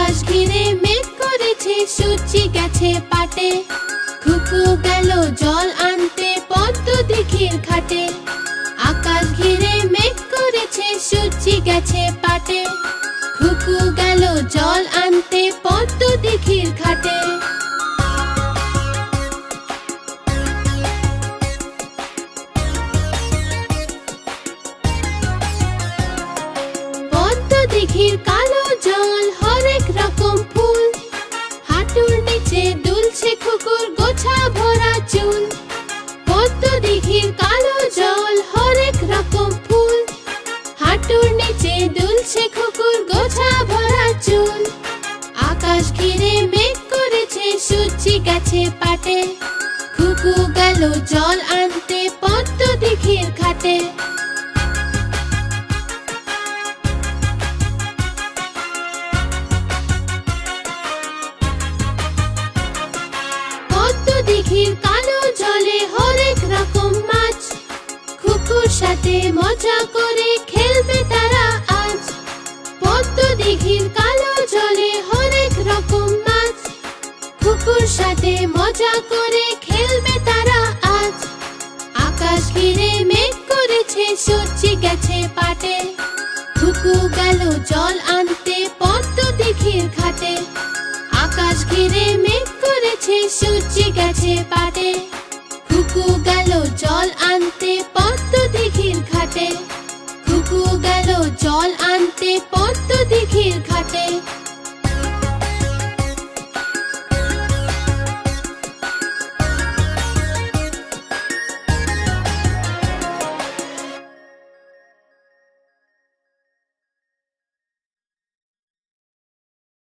আকাশ ঘিরে মেঘ করেছে, সূর্যি গেছে পাটে। খুকু গেল জল আনতে পদ্ম দিঘির ঘাটে। আকাশ ঘিরে মেঘ করেছে, সূর্যি গেছে পাটে। খুকু গেল জল আনতে পদ্ম দিঘির ঘাটে। পদ্ম দিঘির কালো জল, হরেক রকম ফুল। হাঁটুর নিচে দুলছে খুকুর গোছা ভরা চুল। পদ্ম দিঘির কালো জল, হরেক রকম ফুল। হাঁটুর নিচে দুলছে খুকুর গোছা ভরা চুল। আকাশ ঘিরে মেঘ করেছে, সূর্যি গেছে পাটে। খুকু গেল জল আনতে পদ্ম দিঘির ঘাটে। পদ্ম দিঘির কালো জলে হরেক রকম মাছ। খুকুর সাথে মজা করে খেলবে তারা আজ। পদ্ম দিঘির কালো জলে হরেক রকম মাছ। খুকুর সাথে মজা করে খেলবে তারা আজ। আকাশ ঘিরে মেঘ করেছে, সূর্যি গেছে পাটে। খুকু গেল জল আনতে পদ্ম দিঘির ঘাটে। আকাশ ঘিরে মেঘ করেছে, সূর্যি গেছে পাটে। খুকু গেল জল আনতে পদ্ম দিঘির ঘাটে। খুকু গেল জল আনতে পদ্ম দিঘির ঘাটে।